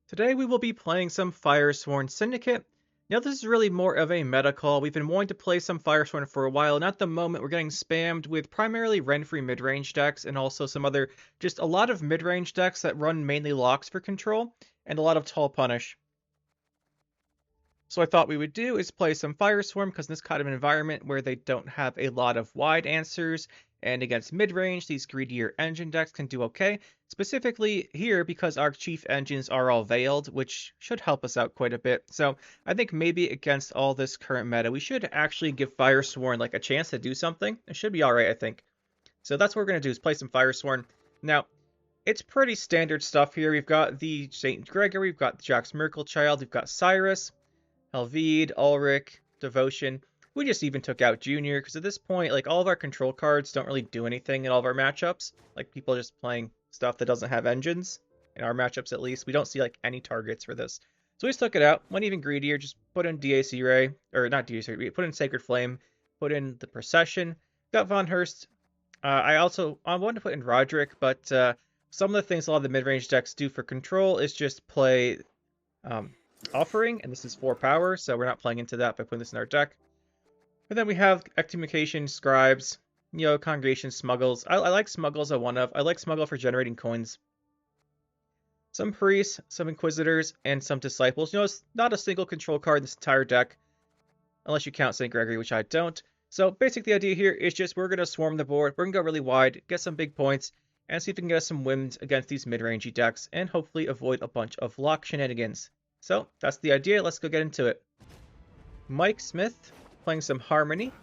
Today we will be playing some Firesworn Syndicate. Now this is really more of a meta call. We've been wanting to play some Firesworn for a while, and at the moment we're getting spammed with primarily Renfree mid-range decks and also some other, just a lot of mid-range decks that run mainly locks for control, and a lot of tall punish. So I thought we would do is play some Fireswarm, because in this kind of environment where they don't have a lot of wide answers, and against mid-range, these greedier engine decks can do okay. Specifically here, because our chief engines are all veiled, which should help us out quite a bit. So I think maybe against all this current meta, we should actually give Firesworn like a chance to do something. It should be alright, I think. So that's what we're going to do, is play some Firesworn. Now, it's pretty standard stuff here. We've got the St. Gregory, we've got Jax Merklechild, we've got Cyrus, Helvide, Ulrich, Devotion. We just even took out Junior, because at this point, like, all of our control cards don't really do anything in all of our matchups. Like, people are just playing stuff that doesn't have engines. In our matchups, at least. We don't see, like, any targets for this. So we just took it out. Went even greedier. Just put in DAC Ray. Or, not DAC Ray. Put in Sacred Flame. Put in the Procession. Got Von Hurst. I wanted to put in Roderick, but some of the things a lot of the mid-range decks do for control is just play Offering, and this is 4 power, so we're not playing into that by putting this in our deck. And then we have Excommunication, Scribes, Congregation, Smuggles. I like Smuggles a one of. I like Smuggle for generating coins. Some Priests, some Inquisitors, and some Disciples. It's not a single control card in this entire deck, unless you count St. Gregory, which I don't. So basically the idea here is just we're going to swarm the board, we're going to go really wide, get some big points, and see if we can get us some wins against these mid-rangey decks, and hopefully avoid a bunch of lock shenanigans. So that's the idea. Let's go get into it. Mike Smith playing some Harmony.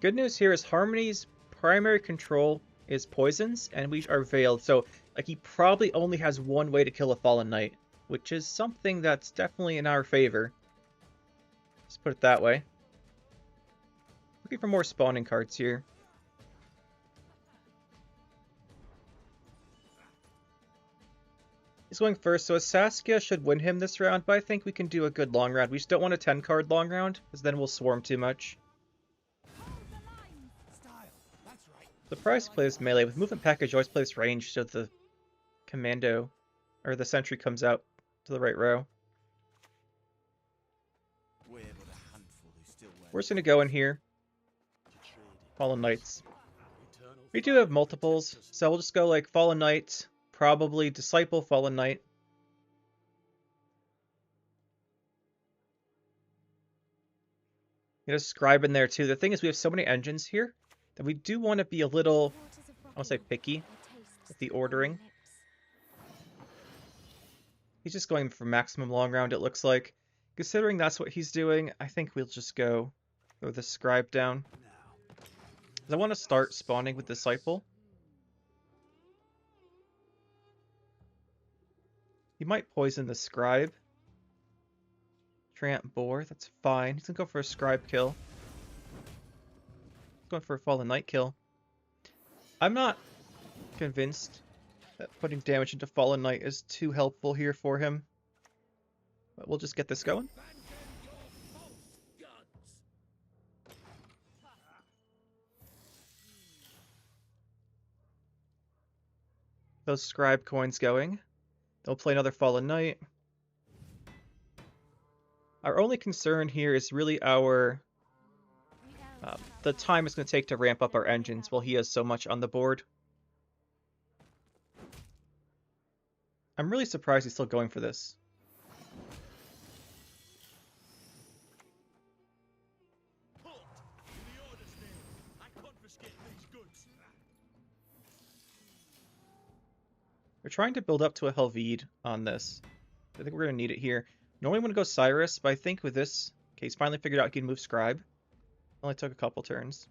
Good news here is Harmony's primary control is poisons, and we are veiled. So like he probably only has one way to kill a Fallen Knight, which is something that's definitely in our favor. Let's put it that way. Looking for more spawning cards here. He's going first, so Saskia should win him this round, but I think we can do a good long round. We just don't want a 10-card long round, because then we'll swarm too much. Surprised to play this melee. With movement package, always play this range, so the commando, or the sentry comes out to the right row. We're just going to go in here. Fallen Knights. We do have multiples, so we'll just go like Fallen Knight, probably Disciple, Fallen Knight. Get a Scribe in there too. The thing is we have so many engines here that we do want to be a little, I want to say picky with the ordering. He's just going for maximum long round, it looks like. Considering that's what he's doing, I think we'll just go with the Scribe down. I want to start spawning with Disciple. He might poison the Scribe. Tramp Boar, that's fine. He's gonna go for a Scribe kill. He's going for a Fallen Knight kill. I'm not convinced that putting damage into Fallen Knight is too helpful here for him. But we'll just get this going. Those Scribe coins going. They'll play another Fallen Knight. Our only concern here is really our the time it's going to take to ramp up our engines while he has so much on the board. I'm really surprised he's still going for this. We're trying to build up to a Helvide on this. I think we're going to need it here. Normally I'm going to go Cyrus, but I think with this, okay, he's finally figured out he can move Scribe. Only took a couple turns.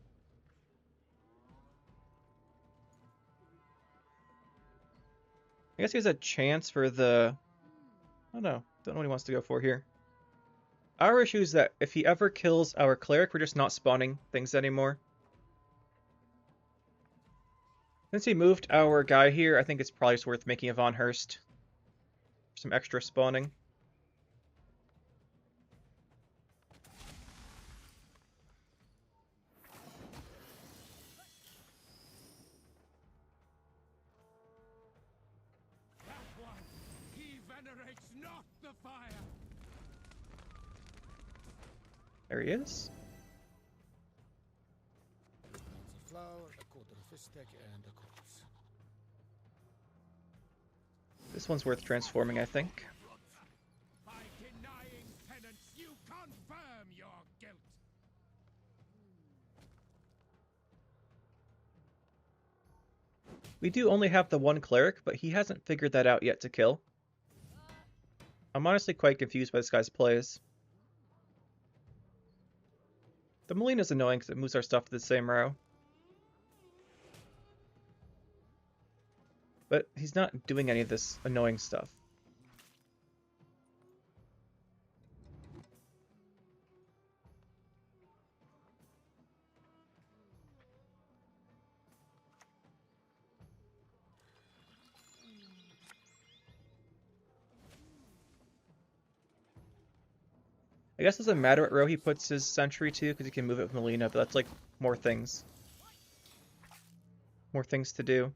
I guess he has a chance for the... I don't know what he wants to go for here. Our issue is that if he ever kills our Cleric, we're just not spawning things anymore. Since he moved our guy here, I think it's probably just worth making a Von Hurst. Some extra spawning. There he is. A flower, a quarter of a stick, and a corpse. This one's worth transforming, I think. By denying penance, you confirm your guilt. We do only have the one cleric, but he hasn't figured that out yet to kill. I'm honestly quite confused by this guy's plays. The Molina's annoying because it moves our stuff to the same row. But he's not doing any of this annoying stuff. I guess it doesn't matter what row he puts his sentry to, because he can move it with Molina, but that's like more things. More things to do.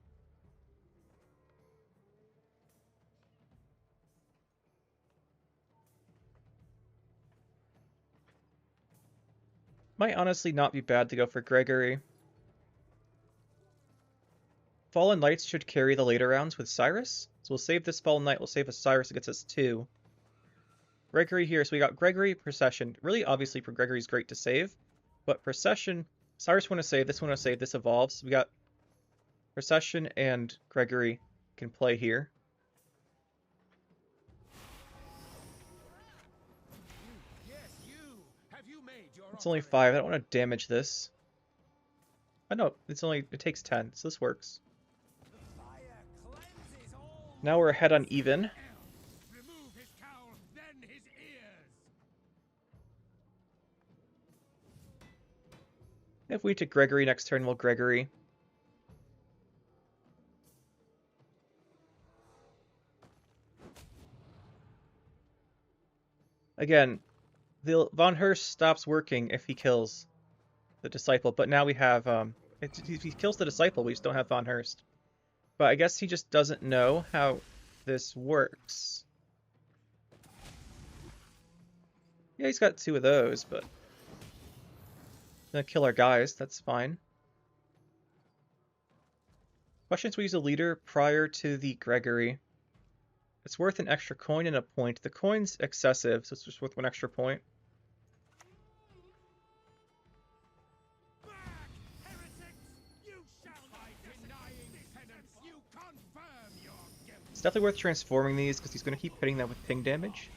Might honestly not be bad to go for Gregory. Fallen Knights should carry the later rounds with Cyrus. So we'll save this Fallen Knight, we'll save a Cyrus that gets us 2. Gregory here, so we got Gregory, Procession. Really, obviously, for Gregory's great to save, but Procession, Cyrus want to save, this one to save, this evolves. We got Procession and Gregory can play here. It's only 5, I don't want to damage this. I know, it takes 10, so this works. Now we're ahead on even. If we take Gregory next turn, we'll Gregory. Again, the Von Hurst stops working if he kills the Disciple, but now we have, if he kills the Disciple, we just don't have Von Hurst. But I guess he just doesn't know how this works. Yeah, he's got 2 of those, but... gonna kill our guys, that's fine. Question is, we use a leader prior to the Gregory. It's worth an extra coin and a point. The coin's excessive, so it's just worth 1 extra point. It's definitely worth transforming these because he's going to keep hitting them with ping damage.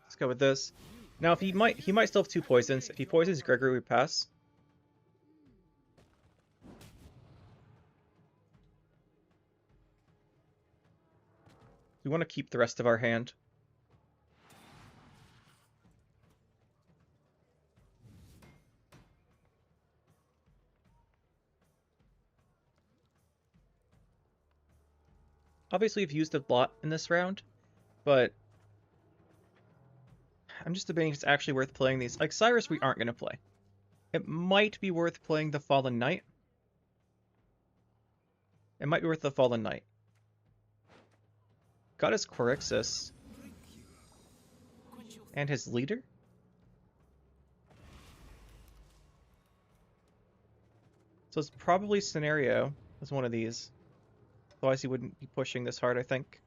Let's go with this. Now, if he might still have 2 poisons. If he poisons Gregory, we pass. We want to keep the rest of our hand. Obviously, we've used a lot in this round, but I'm just debating if it's actually worth playing these. Like Cyrus, we aren't going to play. It might be worth playing the Fallen Knight. It might be worth the Fallen Knight. Got his Querixus. And his leader? So it's probably Scenario as one of these. Otherwise he wouldn't be pushing this hard, I think.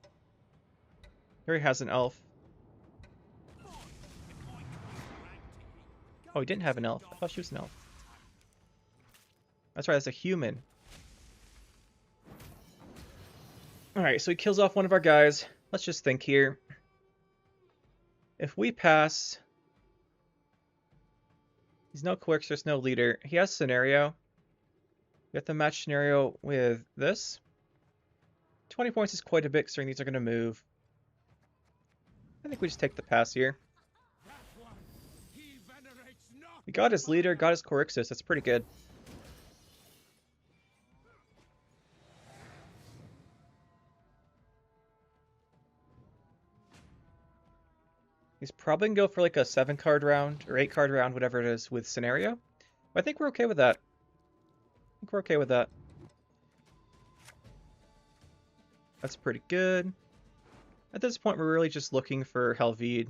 Here he has an elf. Oh, he didn't have an elf. I thought she was an elf. That's right, that's a human. Alright, so he kills off one of our guys. Let's just think here. If we pass... He's no Quirks, there's no leader. He has Scenario. We have to match Scenario with this. 20 points is quite a bit, considering these are going to move. I think we just take the pass here. We got his leader, got his Quirixus. That's pretty good. He's probably going to go for like a 7-card round, or 8-card round, whatever it is, with Scenario. But I think we're okay with that. I think we're okay with that. That's pretty good. At this point, we're really just looking for Helvide.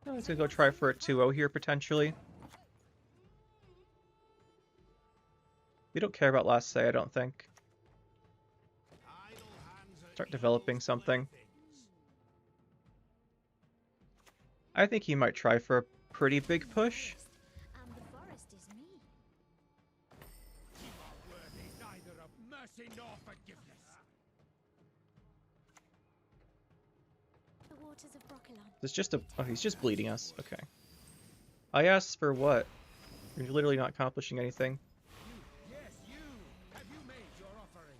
I was gonna go try for a 2-0 here, potentially. We don't care about last say, I don't think. Start developing something. I think he might try for a pretty big push. And the forest is me. You are worthy neither of mercy nor forgiveness. The waters of Broccolon. It's just a... Oh, he's just bleeding us. Okay. I asked for what? You're literally not accomplishing anything. Yes, you. Have you made your offering?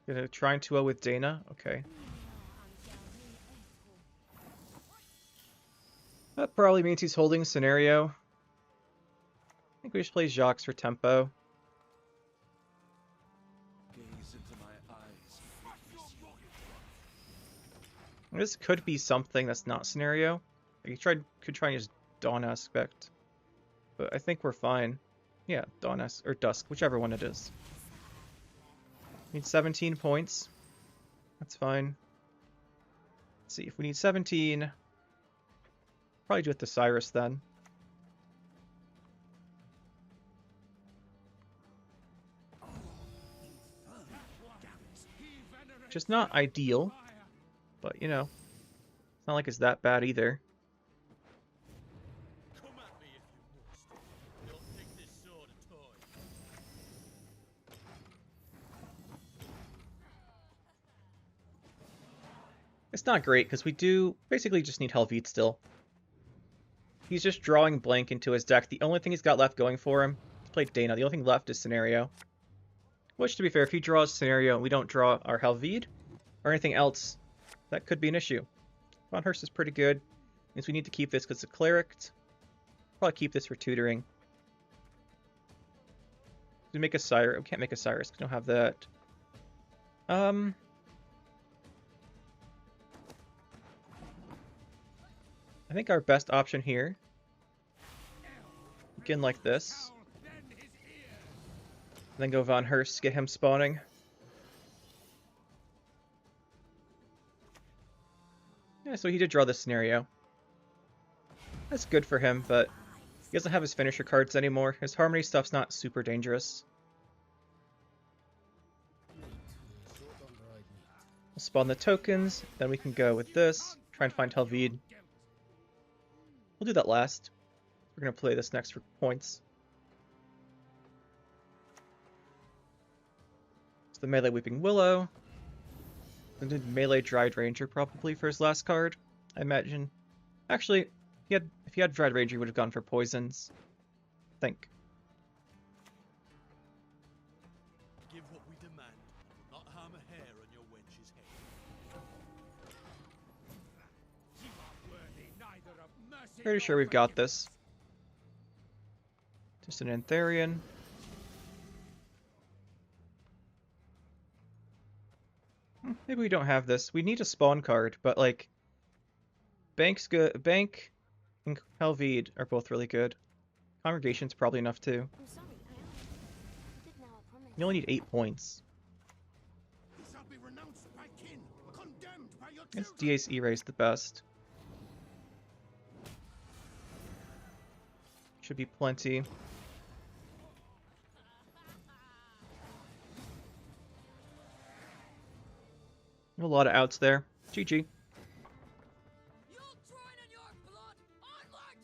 Gonna try and 2-0 with Dana? Okay. That probably means he's holding scenario. I think we just play Jacques for tempo. Gaze into my eyes. This could be something that's not scenario. Like he could try and use Dawn Aspect. But I think we're fine. Yeah, Dawn or Dusk, whichever one it is. Need 17 points. That's fine. Let's see, if we need 17, probably do it to Cyrus then. Just not ideal, but you know, it's not like it's that bad either. Come at me if you must. Don't think this sword a toy. It's not great because we do basically just need Helvide still. He's just drawing blank into his deck. The only thing he's got left going for him, he's played Dana. The only thing left is Scenario. Which, to be fair, if he draws Scenario and we don't draw our Helvide or anything else, that could be an issue. Von Hurst is pretty good. Means we need to keep this because it's a Cleric. Probably keep this for tutoring. We make a Cyrus. We can't make a Cyrus because we don't have that. I think our best option here, begin like this, then go Von Hurst, get him spawning. Yeah, so he did draw this scenario. That's good for him, but he doesn't have his finisher cards anymore. His Harmony stuff's not super dangerous. We'll spawn the tokens, then we can go with this, try and find Helvide. We'll do that last. We're going to play this next for points. It's the melee Weeping Willow. And then melee Dried Ranger probably for his last card, I imagine. Actually, if he had Dried Ranger, he would have gone for poisons. I think. Give what we demand, not harm a hair on your wench's head. You are worthy neither of mercy Pretty sure we've got this. Just an Antharian. Maybe we don't have this. We need a spawn card, but like Bank's good. Bank and Helvide are both really good. Congregation's probably enough too. I'm sorry, I am. You did now a promise. You only need 8 points. You shall be renounced by kin, condemned by your This children. DA's E-Ray's the best. Should be plenty. A lot of outs there. GG. You'll join in your blood, onward!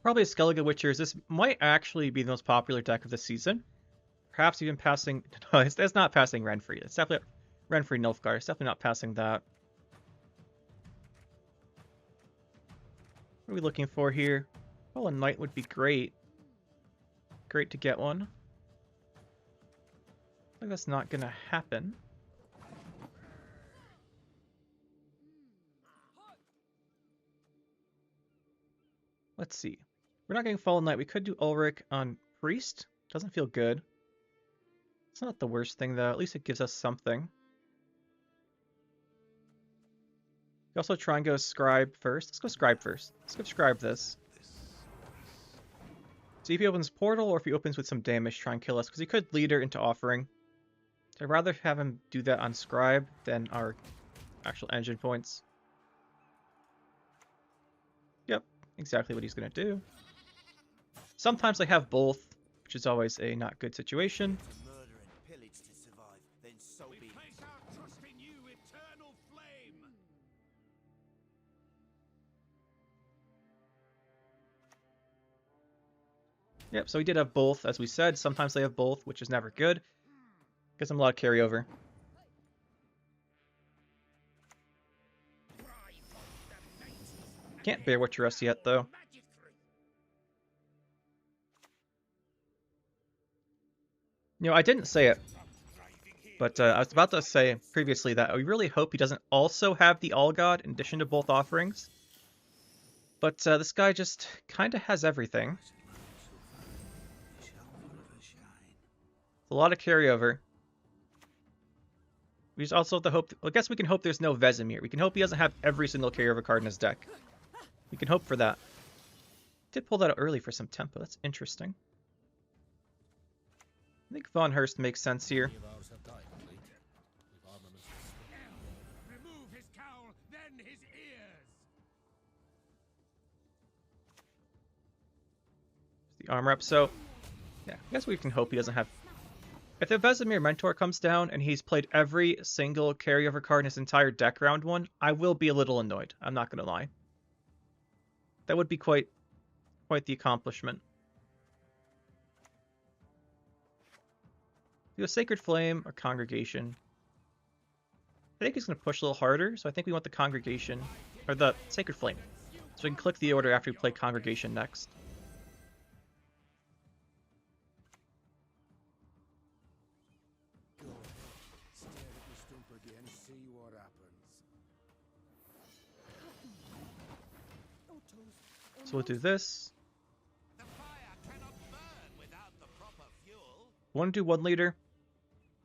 Probably a Skellige Witchers. This might actually be the most popular deck of the season. Perhaps even passing... No, it's not passing Renfrey. It's definitely... Renfrey Nilfgaard. It's definitely not passing that. What are we looking for here? Well, a Knight would be great. Great to get one. I think that's not gonna happen. Let's see. We're not getting Fallen Knight. We could do Ulrich on Priest. Doesn't feel good. It's not the worst thing though. At least it gives us something. You also try and go Scribe first. Let's go Scribe first. Let's go Scribe this. See if he opens Portal or if he opens with some damage, try and kill us, because he could lead her into Offering. So I'd rather have him do that on Scribe than our actual engine points. Yep, exactly what he's going to do. Sometimes they have both, which is always a not good situation. Murder and pillage to survive, then so We be it. place our trust in you, eternal flame. Yep, so he did have both, as we said. Sometimes they have both, which is never good. Gives them a lot of carryover. Can't bear Witcher us yet, though. You know, I didn't say it, but I was about to say previously that we really hope he doesn't also have the All God in addition to both offerings. But this guy just kind of has everything. A lot of carryover. We just also have to hope... I guess we can hope there's no Vesemir. We can hope he doesn't have every single carryover card in his deck. We can hope for that. Did pull that out early for some tempo. That's interesting. I think Von Hurst makes sense here. Remove his cowl, then his ears. The armor up, so... Yeah, I guess we can hope he doesn't have... If the Vesemir Mentor comes down and he's played every single carryover card in his entire deck round one, I will be a little annoyed. I'm not going to lie. That would be quite the accomplishment. Do a Sacred Flame or Congregation. I think he's going to push a little harder, so I think we want the Congregation, or the Sacred Flame. So we can click the order after we play Congregation next. Stare at the stump again, see what happens. So we'll do this. The fire cannot burn without the proper fuel. Want to do 1 leader?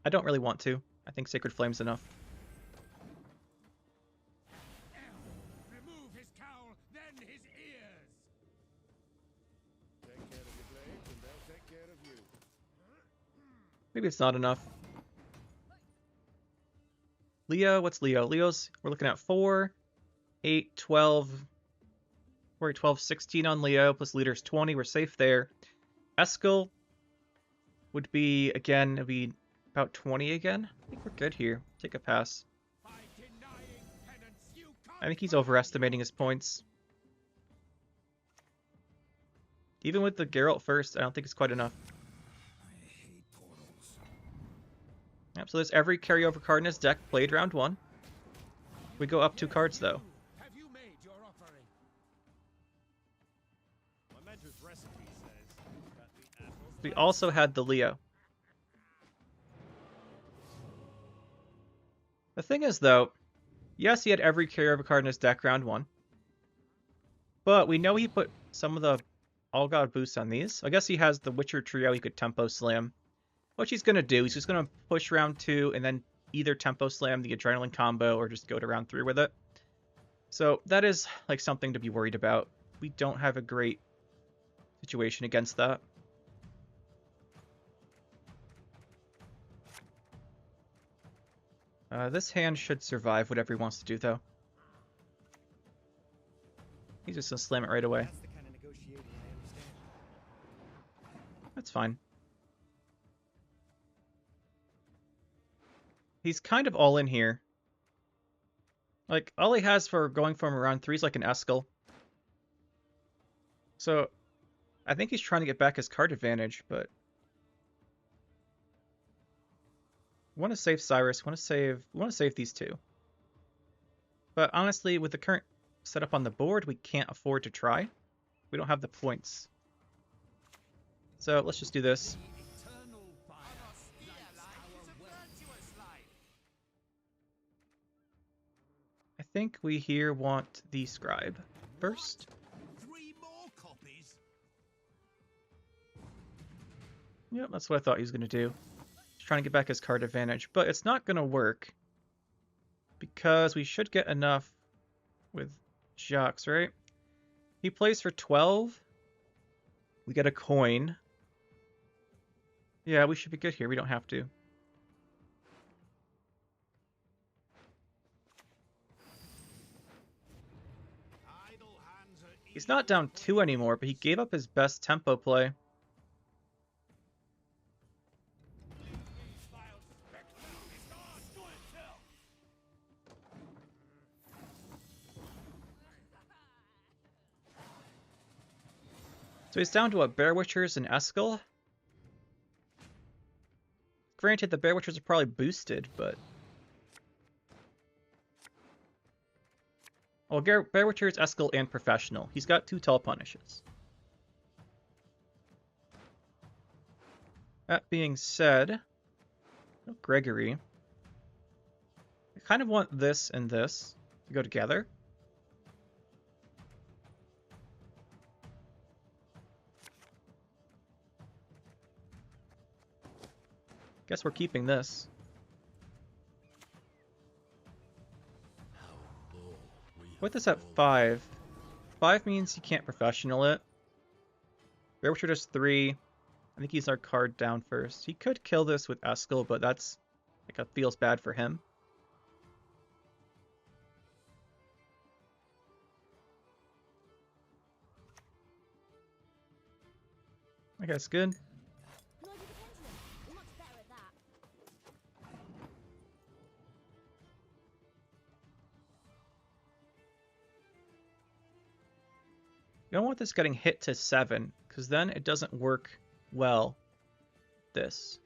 I don't really want to. I think Sacred Flame's enough. Remove his cowl, then his ears. Take care of your blades, and they'll take care of you. Maybe it's not enough. Leo, what's Leo? Leo's, we're looking at 4, 8, 12. We're at 12, 16 on Leo, plus leader's 20. We're safe there. Eskel would be, again, it'd be about 20 again. I think we're good here. Take a pass. By denying penance, you I think he's overestimating his points. Even with the Geralt first, I don't think it's quite enough. I hate portals. Yep, so there's every carryover card in his deck played round 1. We go up 2 cards, though. Have you made your offering? My mentor's recipe says that the apples We also had the Leo. The thing is, though, yes, he had every carryover card in his deck round 1. But we know he put some of the All-God boosts on these. I guess he has the Witcher trio he could Tempo Slam. What he's going to do, he's just going to push round 2 and then either Tempo Slam the Adrenaline combo or just go to round 3 with it. So that is like something to be worried about. We don't have a great situation against that. This hand should survive whatever he wants to do, though. He's just going to slam it right away. That's the kind of negotiating I understand. That's fine. He's kind of all in here. Like, all he has for going from round 3 is like an Eskel. So, I think he's trying to get back his card advantage, but... We want to save Cyrus, we want to save these two. But honestly, with the current setup on the board, we can't afford to try. We don't have the points. So let's just do this. Eternal fire lights our way. I think we here want the Scribe first. 3 more copies. Yep, that's what I thought he was going to do. He's trying to get back his card advantage, but it's not going to work. Because we should get enough with Jacques, right? He plays for 12. We get a coin. Yeah, we should be good here. We don't have to. He's not down 2 anymore, but he gave up his best tempo play. So he's down to what, Bear Witchers and Eskel? Granted, the Bear Witchers are probably boosted, but... Well, Bear Witchers, Eskel, and Professional. He's got 2 Tall Punishes. That being said... Oh, Gregory. I kind of want this and this to go together. Guess we're keeping this. Put this at 5. 5 means you can't Professional it. Bear Witcher does 3. I think he's our card down first. He could kill this with Eskel, but that's... like, it feels bad for him. I guess good. You don't want this getting hit to 7, because then it doesn't work well. This.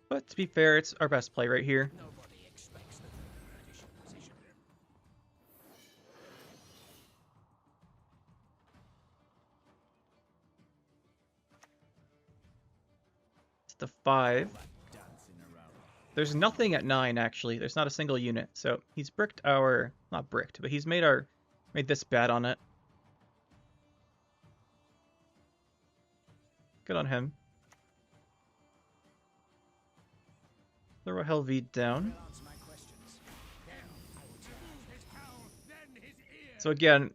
But to be fair, it's our best play right here. Nobody expects the third edition position. It's the 5. There's nothing at 9, actually. There's not a single unit. So he's bricked our... not bricked, but he's made this bad on it. Good on him. Throw Helvide down. So again,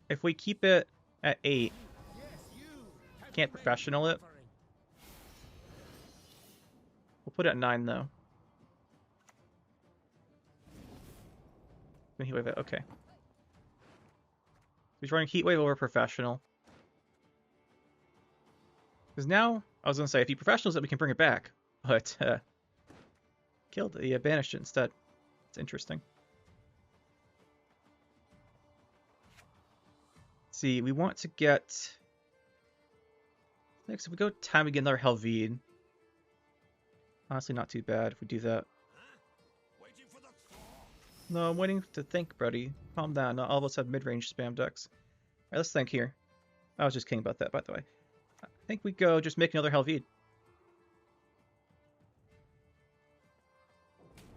if we keep it at 8, can't Professional it. We'll put it at 9 though. Heatwave it, okay. He's running Heatwave over Professional. Because now, I was going to say, if he Professionals it, we can bring it back. But, killed it. He banished it instead. It's interesting. Let's see, we want to get... Next, if we go time, we get another Helvide. Honestly, not too bad if we do that. No, I'm waiting to think, buddy. Calm down. Not all of us have mid-range spam decks. Alright, let's think here. I was just kidding about that, by the way. I think we go just make another Helvide.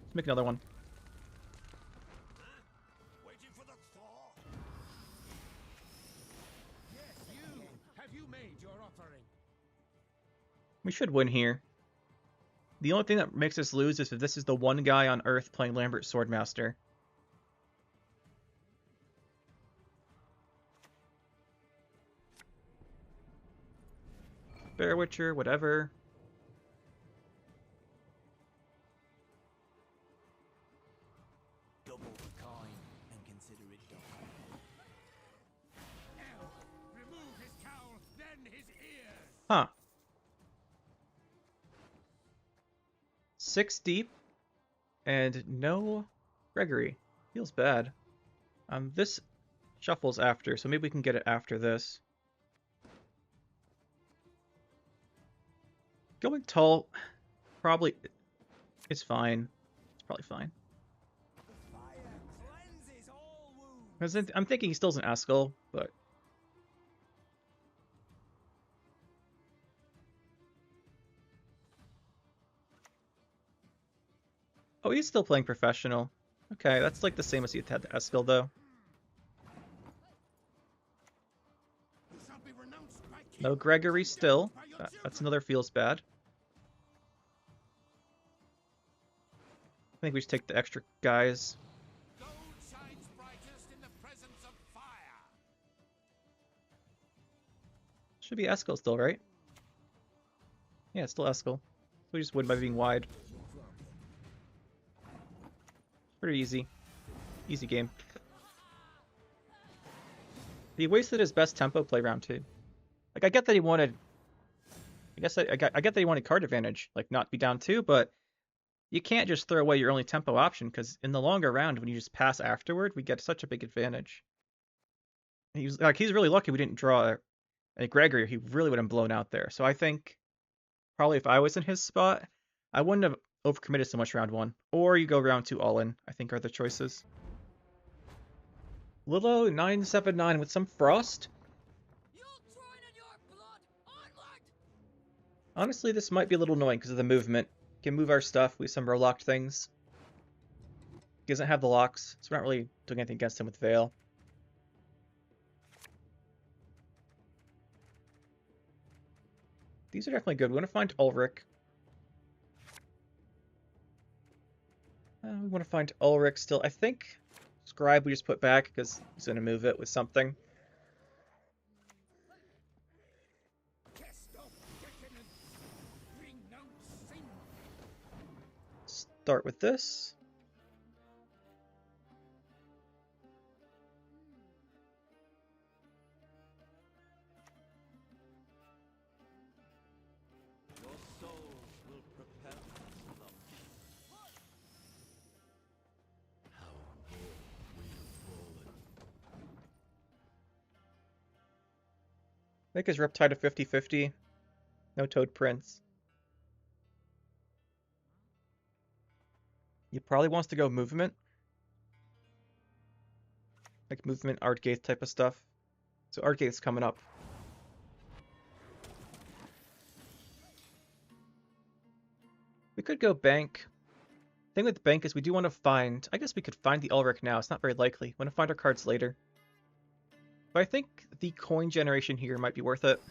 Let's make another one. Waiting for the thaw. Yes, you. Have you made your offering? We should win here. The only thing that makes us lose is if this is the one guy on Earth playing Lambert Swordmaster. Bear Witcher, whatever. Double the coin and consider it done. Remove his cowl, then his ears. Huh. 6 deep. And no Gregory. Feels bad. This shuffles after, so maybe we can get it after this. Going tall probably is fine. It's probably fine. I'm thinking he still's an Eskel, but... Oh, he's still playing Professional. Okay, that's like the same as he had to Eskel, though. No Gregory still. That's another feels bad. I think we should take the extra guys. Gold shines brightest in the presence of fire. Should be Eskel still, right? Yeah, it's still Eskel. We just win by being wide. Pretty easy. Easy game. He wasted his best tempo play round 2. Like, I get that he wanted... I get that he wanted card advantage, like not be down 2, but you can't just throw away your only tempo option, because in the longer round, when you just pass afterward, we get such a big advantage. He's really lucky we didn't draw a Gregory. He really would have blown out there. So I think probably if I was in his spot, I wouldn't have overcommitted so much round 1. Or you go round 2 all in, I think are the choices. Lilo 979 with some frost. Honestly, this might be a little annoying because of the movement. We can move our stuff with some locked things. He doesn't have the locks, so we're not really doing anything against him with Veil. These are definitely good. We want to find Ulrich. We want to find Ulrich still. I think Scribe we just put back because he's going to move it with something. Start with this. Your souls will prepare for them. How low we have fallen. Make his Riptide a 50-50. No Toad Prince. He probably wants to go movement. Like movement, Artgaith type of stuff. So Artgaith's coming up. We could go bank. Thing with bank is we do want to find... I guess we could find the Ulrich now. It's not very likely. We want to find our cards later. But I think the coin generation here might be worth it.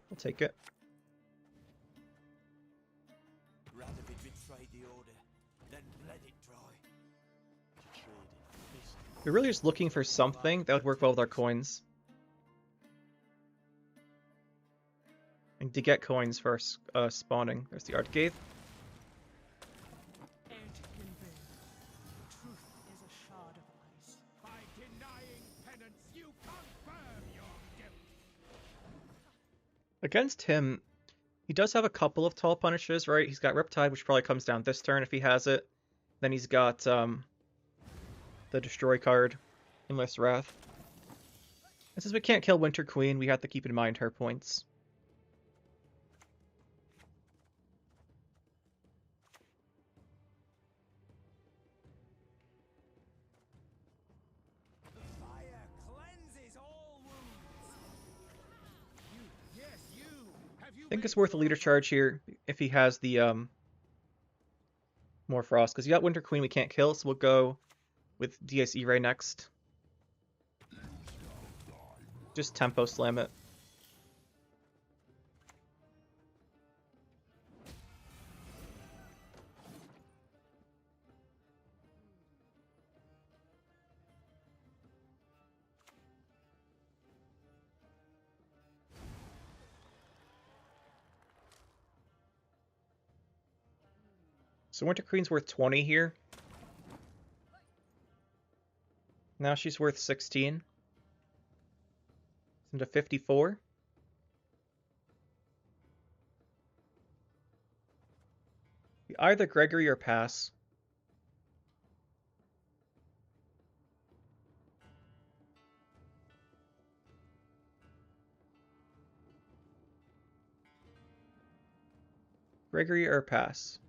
We'll take it. We're really just looking for something that would work well with our coins. And to get coins for spawning. There's the Artgaith. By denying penance, you confirm your guilt. Against him, he does have a couple of tall punishes, right? He's got Riptide, which probably comes down this turn if he has it. Then he's got the Destroy card, Endless Wrath. And since we can't kill Winter Queen, we have to keep in mind her points. Fire cleanses all wounds. I think it's worth a leader charge here if he has the more frost, because you got Winter Queen we can't kill, so we'll go with DSE Ray next. Just tempo slam it. So Winter Queen's worth 20 here. Now she's worth 16. Into 54. Either Gregory or pass. Gregory or pass.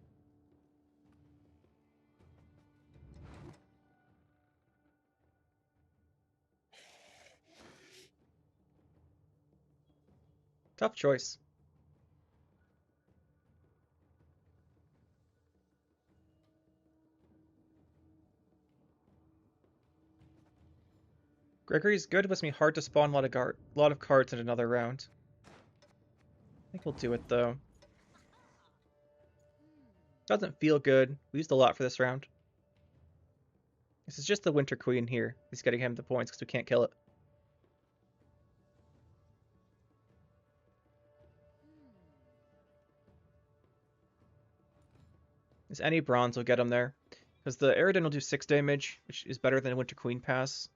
Tough choice. Gregory's good, but it's gonna be hard to spawn a lot of cards in another round. I think we'll do it though. Doesn't feel good. We used a lot for this round. This is just the Winter Queen here. He's getting him the points because we can't kill it. Because any bronze will get him there. Because the Aerodin will do 6 damage, which is better than Winter Queen pass.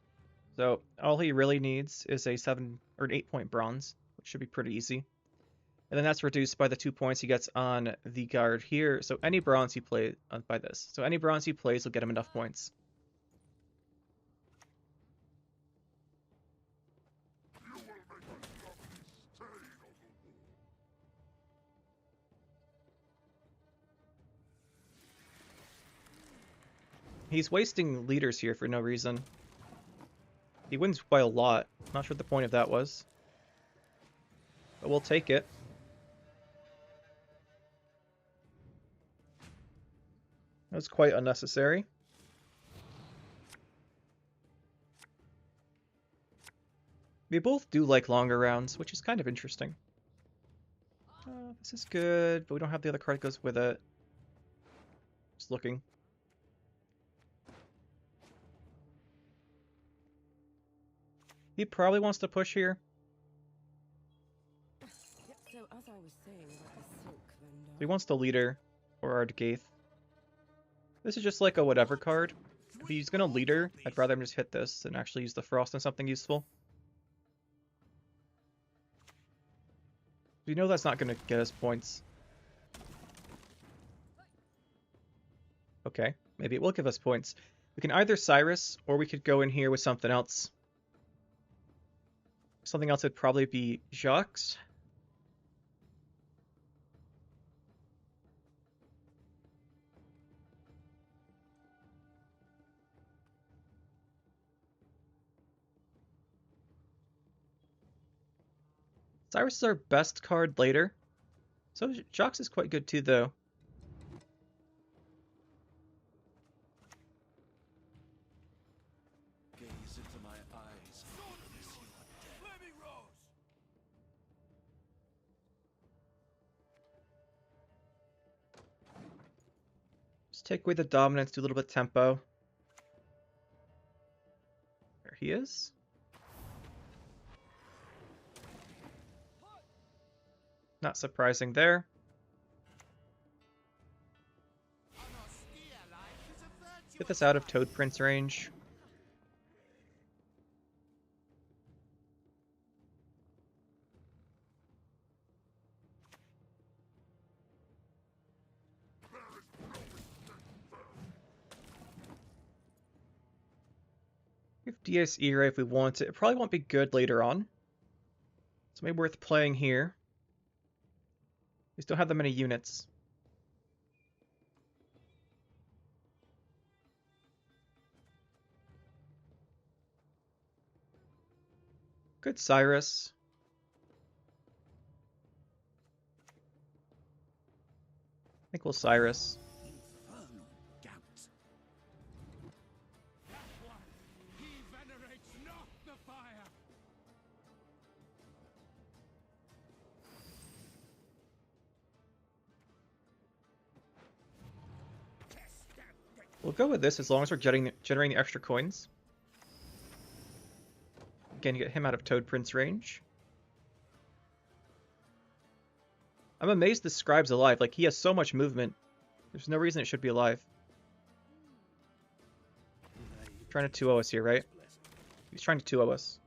So all he really needs is a 7 or an 8-point bronze, which should be pretty easy. And then that's reduced by the 2 points he gets on the guard here. So any bronze he plays by this. So any bronze he plays will get him enough points. He's wasting leaders here for no reason. He wins by a lot. Not sure what the point of that was. But we'll take it. That was quite unnecessary. We both do like longer rounds, which is kind of interesting. This is good, but we don't have the other card that goes with it. Just looking. He probably wants to push here. So as I was saying about the silk vendor. He wants the leader or Ardgaith. This is just like a whatever card. If he's gonna leader, I'd rather him just hit this than actually use the frost on something useful. We know that's not gonna get us points. Okay, maybe it will give us points. We can either Cyrus, or we could go in here with something else. Something else would probably be Jacques. Cyrus is our best card later. So Jacques is quite good too, though. Gaze into my eyes. Flaming Rose! Just take away the dominance, do a little bit of tempo. There he is. Not surprising there. Get this out of Toad Prince range. We have DS Era if we want it. It probably won't be good later on. So maybe worth playing here. We still have that many units. Good Cyrus. I think we'll Cyrus. That one! He venerates not the fire! We'll go with this as long as we're generating the extra coins. Again, you get him out of Toad Prince range. I'm amazed the Scribe's alive. Like, he has so much movement. There's no reason it should be alive. Trying to 2-0 us here, right? He's trying to 2-0 us.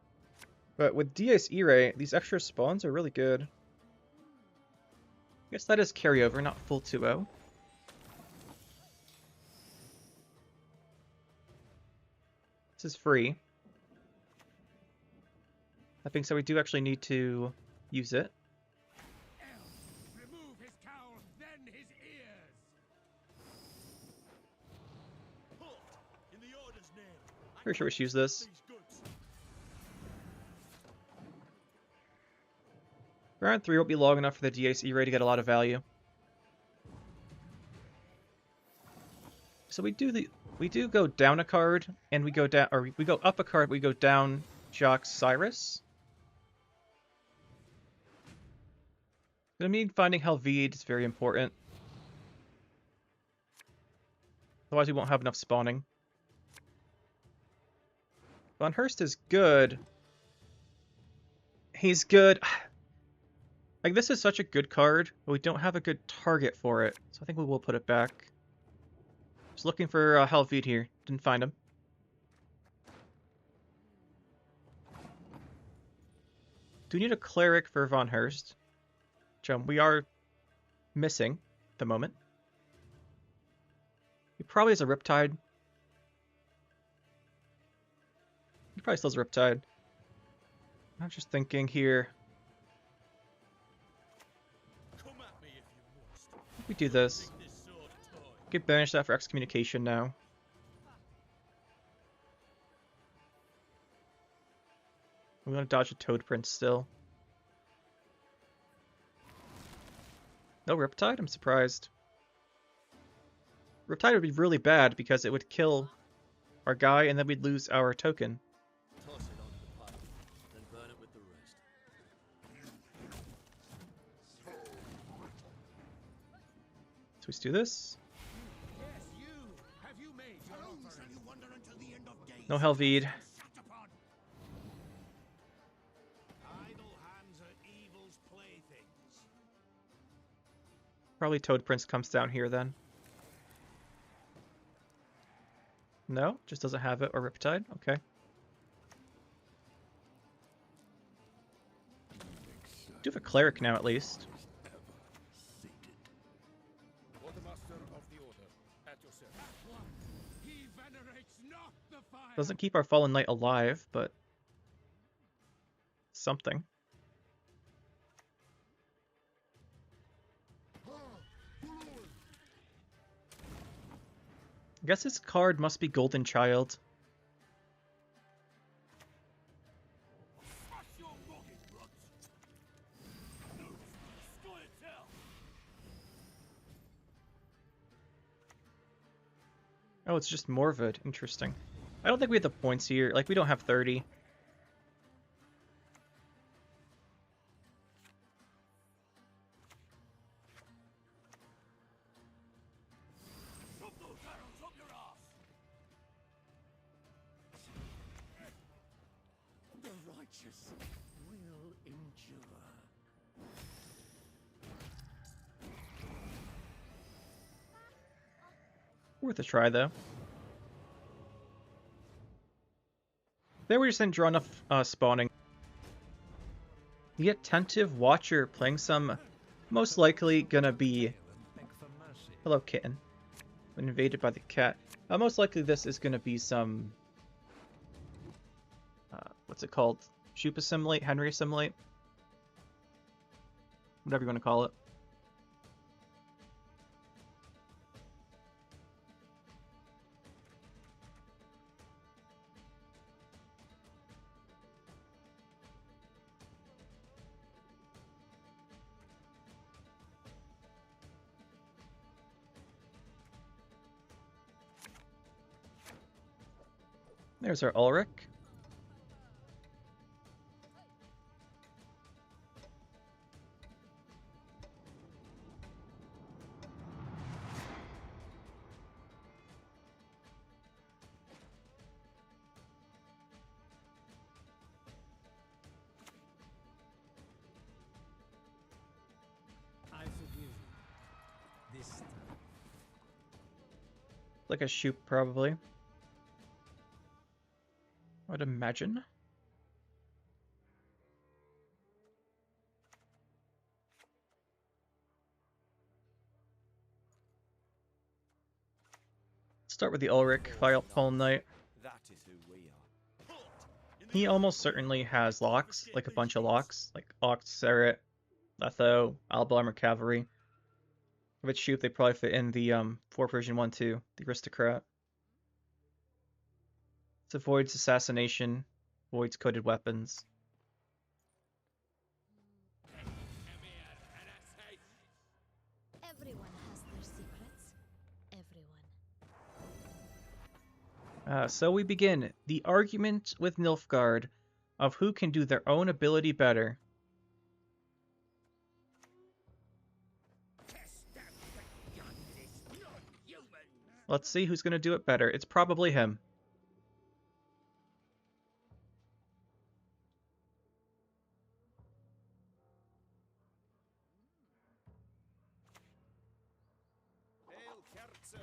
But with DS E-Ray, these extra spawns are really good. I guess that is carryover, not full 2-0. This is free. That being said, we do actually need to use it. Remove his cowl, then his ears! In the order's name. Pretty sure we should use this. These goods. Round 3 won't be long enough for the DS E-Ray to get a lot of value. So we do go down a card, and we go down, or we go up a card, we go down Jacques Cyrus. I mean, finding Helvide is very important. Otherwise we won't have enough spawning. Von Hurst is good. He's good. Like, this is such a good card, but we don't have a good target for it. So I think we will put it back. Just looking for Helvete here. Didn't find him. Do we need a cleric for Von Hurst? Which we are missing at the moment. He probably has a Riptide. He probably still has a Riptide. I'm just thinking here. Come at me if you must. We do this. Make this sword a toy. Get banished that for excommunication now. I'm gonna dodge a Toad Prince still. No Riptide? I'm surprised. Riptide would be really bad because it would kill our guy and then we'd lose our token. Toss it onto the pile, then burn it with the rest. So we do this. Yes, you. Have you made your offering? You wander until the end of days. No Helvete. Sat upon. Idle hands are evil's playthings. Probably Toad Prince comes down here then. No, just doesn't have it, or Riptide. Okay. Do have a cleric now at least. Quartermaster of the Order, at your service. He venerates not the fire. Doesn't keep our fallen knight alive, but something. I guess this card must be Golden Child. Crush your rugged roots. Skeletal. Oh, it's just Morvid. Interesting. I don't think we have the points here. Like, we don't have 30. Shove those arrows up your ass. The righteous will endure. Worth a try, though. There we just didn't draw enough spawning. You get Attentive Watcher playing some, most likely gonna be... Hello, kitten. Been invaded by the cat. Most likely this is gonna be some... what's it called? Shoop Assimilate? Henry Assimilate? Whatever you want to call it. There's our Ulrich. I forgive you. This time. Like a Shoop, probably. I would imagine. Start with the Ulrich, Fallen Knight. That is who we are. He almost certainly has locks, like a bunch of locks, like Ox, Seret, Letho, Alba Armor Cavalry. If it's Shoop, they probably fit in the 4 Persian 1 too, the Aristocrat. It avoids assassination, avoids coded weapons. Everyone has their secrets. Everyone. So we begin the argument with Nilfgaard of who can do their own ability better. Let's see who's going to do it better. It's probably him. Hail, Kerzer.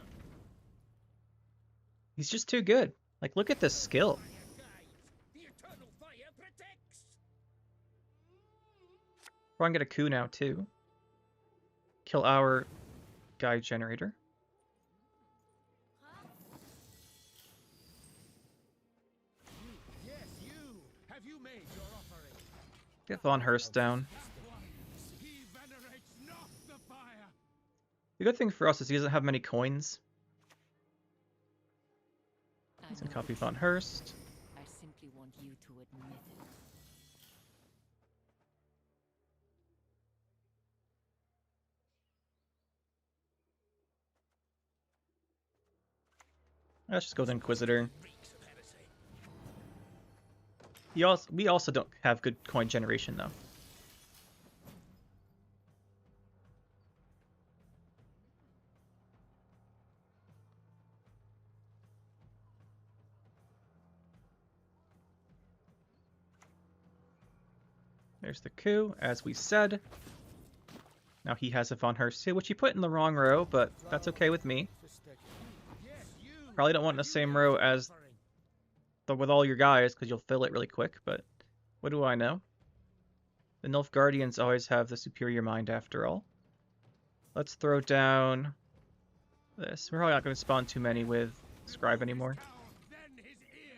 He's just too good. Like, look at this skill. The eternal fire protects. Probably get a coup now, too. Kill our guy generator. Yes, you. Have you made your offering? Get Von Hurst down. He venerates not the fire. The good thing for us is he doesn't have many coins. I He's gonna know copy this. Von Hurst. I simply want you to admit it. Let's just go with Inquisitor. Reeks of heresy. We also don't have good coin generation, though. There's the coup, as we said. Now he has a Von Hurst too, which he put in the wrong row, but that's okay with me. Yes, you. Probably don't want in the same row as with all your guys, because you'll fill it really quick, but what do I know? The Nilf Guardians always have the superior mind after all. Let's throw down this. We're probably not going to spawn too many with Scribe anymore. Then his ears.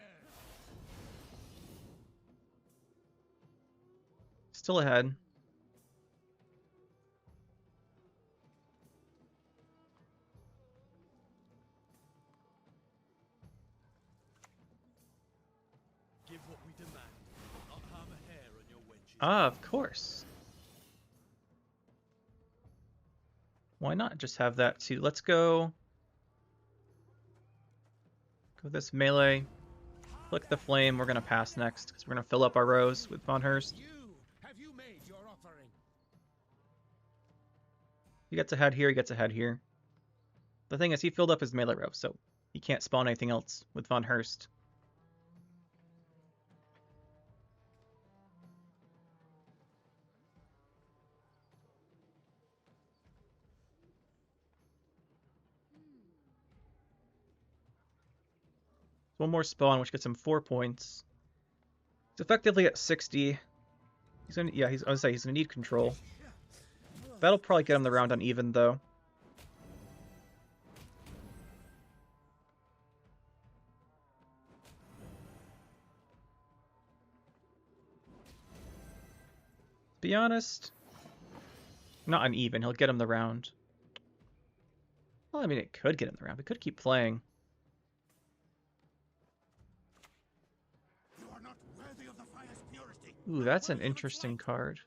Still ahead. Give what we demand, not harm a hair on your wench's Ah, of course. Why not just have that too? Let's go this melee. Click the flame. We're going to pass next because we're going to fill up our rows with Von Hurst. You. Have you made your offering? He gets ahead here, he gets ahead here. The thing is, he filled up his melee row, so he can't spawn anything else with Von Hurst. One more spawn, which gets him 4 points. He's effectively at 60. He's gonna, yeah, I was gonna say he's gonna need control. That'll probably get him the round uneven, though. To be honest, not uneven. He'll get him the round. Well, I mean, it could get him the round. We could keep playing. You are not worthy of the fire's purity. Ooh, that's an interesting card.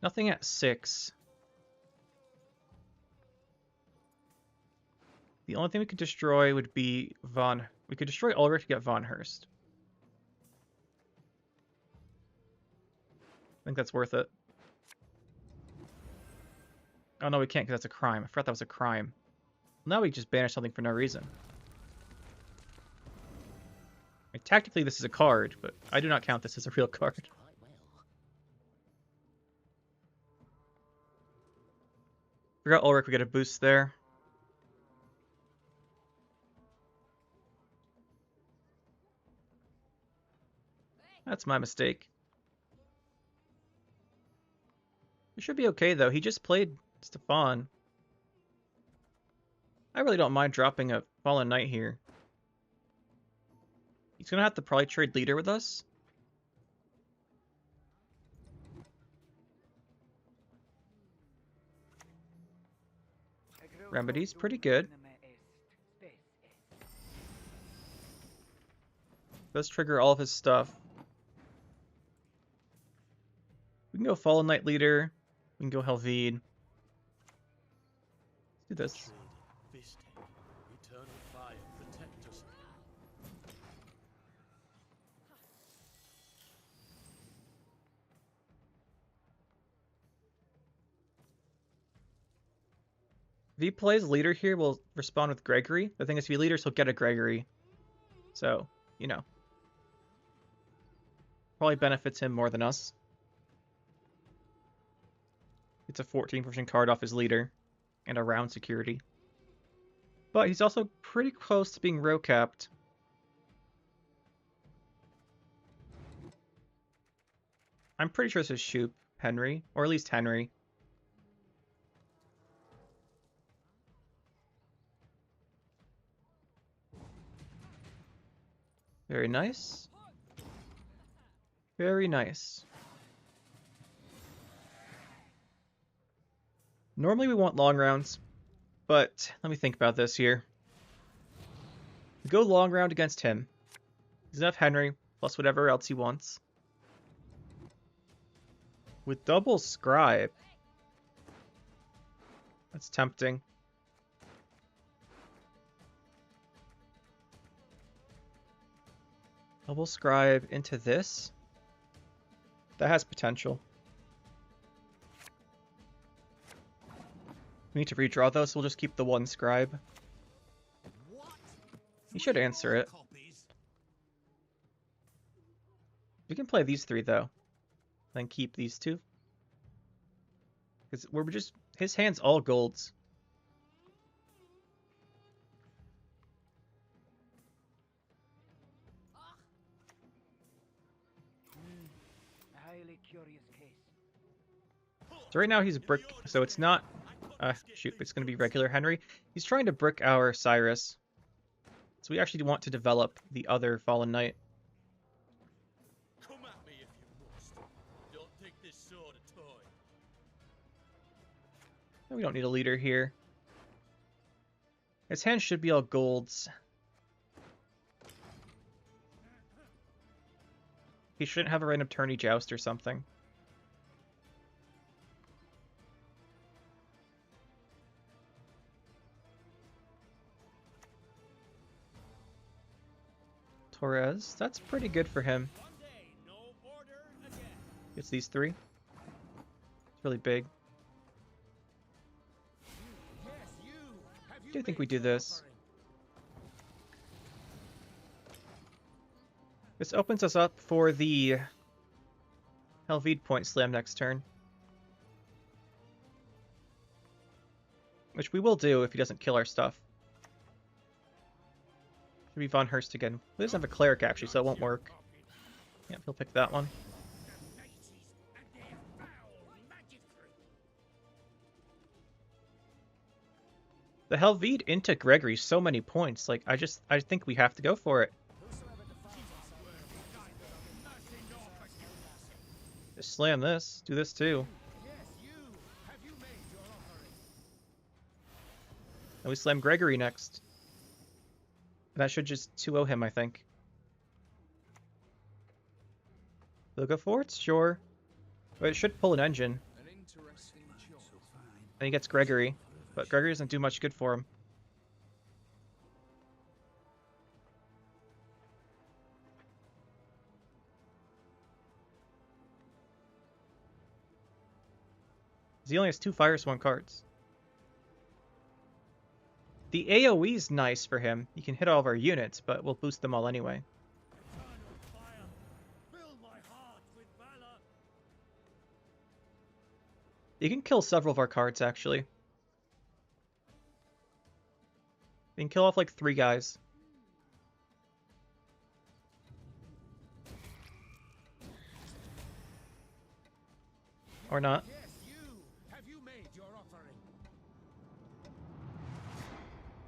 Nothing at 6. The only thing we could destroy would be we could destroy Ulrich to get Von Hurst. I think that's worth it. Oh no, we can't because that's a crime. I forgot that was a crime. Now we just banish something for no reason. I mean, tactically this is a card, but I do not count this as a real card. Quite well. Forgot Ulrich, we get a boost there. That's my mistake. We should be okay though. He just played Stefan. I really don't mind dropping a Fallen Knight here. He's gonna have to probably trade leader with us. Remedy's pretty good. Does trigger all of his stuff. We can go Fallen Knight leader. We can go Helvide. Let's do this. Fist head. Eternal fire protect us. If he plays leader here, we'll respond with Gregory. The thing is, if he leaders, he'll get a Gregory. So, you know. Probably benefits him more than us. It's a 14% card off his leader. And a round security. But he's also pretty close to being row capped. I'm pretty sure this is Shoop, Henry, or at least Henry. Very nice. Very nice. Normally we want long rounds, but let me think about this here. We go long round against him. He's enough Henry, plus whatever else he wants. With double Scribe. That's tempting. Double Scribe into this. That has potential. We need to redraw though, so we'll just keep the one Scribe. He should answer it. We can play these three though. Then keep these two. Because we're just... his hand's all golds. Highly curious case. So right now he's brick... so it's not... shoot, it's going to be regular Henry. He's trying to brick our Cyrus. So we actually want to develop the other Fallen Knight. Come at me if you must. Don't think this sword a toy. We don't need a leader here. His hand should be all golds. He shouldn't have a random tourney joust or something. Torres, that's pretty good for him. It's these three. It's really big. I do think we do this. This opens us up for the Helvide point slam next turn. Which we will do if he doesn't kill our stuff. Should be Von Hurst again. He doesn't have a cleric actually, so it won't work. Yep, he'll pick that one. The Helvide into Gregory, so many points. Like, I think we have to go for it. Just slam this. Do this too. And we slam Gregory next. That should just 2-0 him, I think. They'll go for it? Sure. But it should pull an engine. And he gets Gregory. But Gregory doesn't do much good for him. He only has 2 Firesworn cards. The AoE is nice for him. He can hit all of our units, but we'll boost them all anyway. You can kill several of our cards, actually. You can kill off like 3 guys. Or not.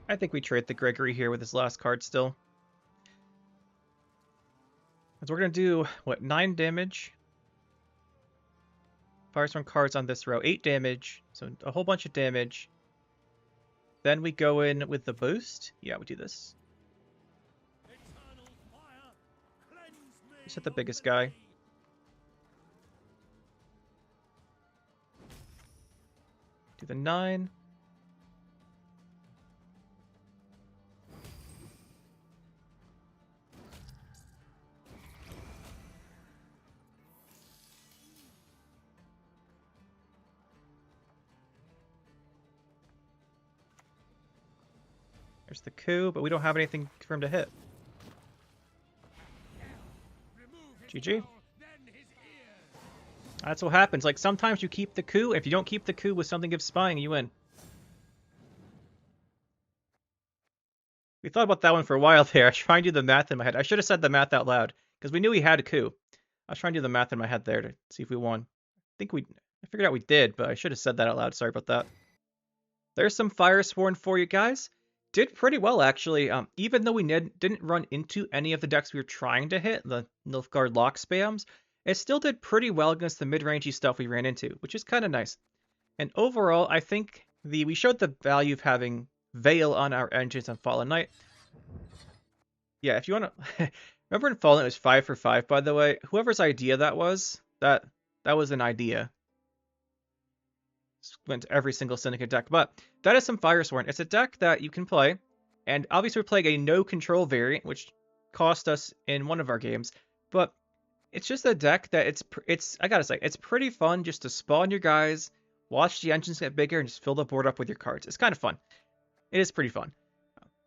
I think we trade the Gregory here with his last card still. So we're going to do, what, 9 damage? Firesworn cards on this row. 8 damage, so a whole bunch of damage. Then we go in with the boost. Yeah, we do this. Just hit the biggest guy. Do the 9. There's the coup, but we don't have anything for him to hit. GG. That's what happens. Like, sometimes you keep the coup. If you don't keep the coup with something of spying, you win. We thought about that one for a while there. I was trying to do the math in my head. I should have said the math out loud, because we knew he had a coup. I was trying to do the math in my head there to see if we won. I figured out we did, but I should have said that out loud. Sorry about that. There's some Firesworn for you guys. Did pretty well, actually. Even though we didn't run into any of the decks we were trying to hit, the Nilfgaard lock spams, it still did pretty well against the mid-rangey stuff we ran into, which is kind of nice. And overall, I think we showed the value of having Veil on our engines on Fallen Knight. Yeah, if you want to... Remember in Fallen Knight it was 5 for 5, by the way? Whoever's idea that was, that was an idea. Went to every single Syndicate deck. But that is some Firesworn. It's a deck that you can play. And obviously we're playing a no-control variant, which cost us in one of our games. But it's just a deck that it's I gotta say, it's pretty fun just to spawn your guys, watch the engines get bigger, and just fill the board up with your cards. It's kind of fun. It is pretty fun.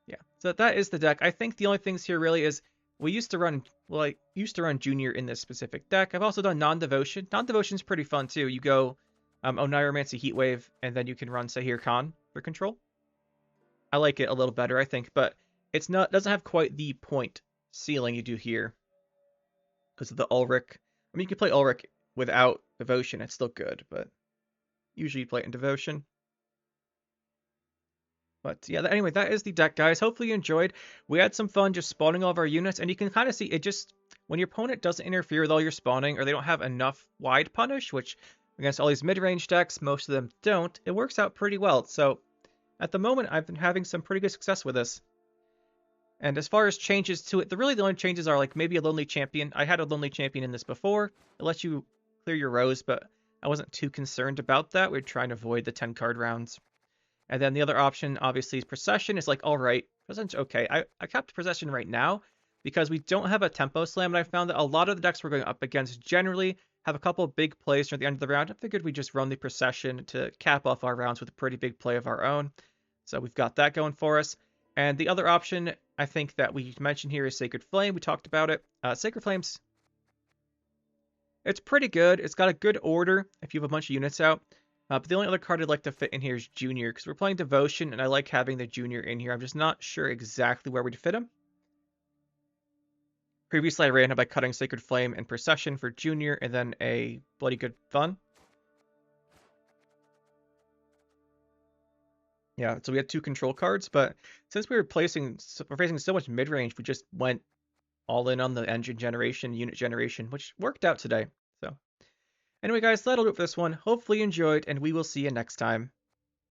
Yeah, so that is the deck. I think the only things here really is we used to run, well, I used to run Junior in this specific deck. I've also done Non-Devotion. Non-Devotion's pretty fun too. You go Oneiromancy Heatwave, and then you can run Sahir Khan for control. I like it a little better, I think, but doesn't have quite the point ceiling you do here because of the Ulrich. I mean, you can play Ulrich without Devotion. It's still good, but usually you play it in Devotion. But yeah, anyway, that is the deck, guys. Hopefully you enjoyed. We had some fun just spawning all of our units, and you can kind of see it just, when your opponent doesn't interfere with all your spawning, or they don't have enough wide punish, which against all these mid-range decks, most of them don't, it works out pretty well. So at the moment, I've been having some pretty good success with this. And as far as changes to it, the only changes are like maybe a Lonely Champion. I had a Lonely Champion in this before. It lets you clear your rows, but I wasn't too concerned about that. We're trying to avoid the 10 card rounds. And then the other option, obviously, is Procession. It's like, all right, Procession's okay. I kept Procession right now because we don't have a Tempo Slam, and I found that a lot of the decks we're going up against generally have a couple of big plays near the end of the round. I figured we'd just run the Procession to cap off our rounds with a pretty big play of our own. So we've got that going for us. And the other option, I think, that we mentioned here is Sacred Flame. We talked about it. Sacred Flame's... it's pretty good. It's got a good order if you have a bunch of units out. But the only other card I'd like to fit in here is Junior, because we're playing Devotion, and I like having the Junior in here. I'm just not sure exactly where we'd fit him. Previously, I ran him by cutting Sacred Flame and Procession for Junior, and then a Bloody Good Fun. Yeah, so we had 2 control cards, but since we're facing so much mid-range, we just went all in on the engine generation, unit generation, which worked out today. So anyway, guys, that'll do it for this one. Hopefully you enjoyed, and we will see you next time.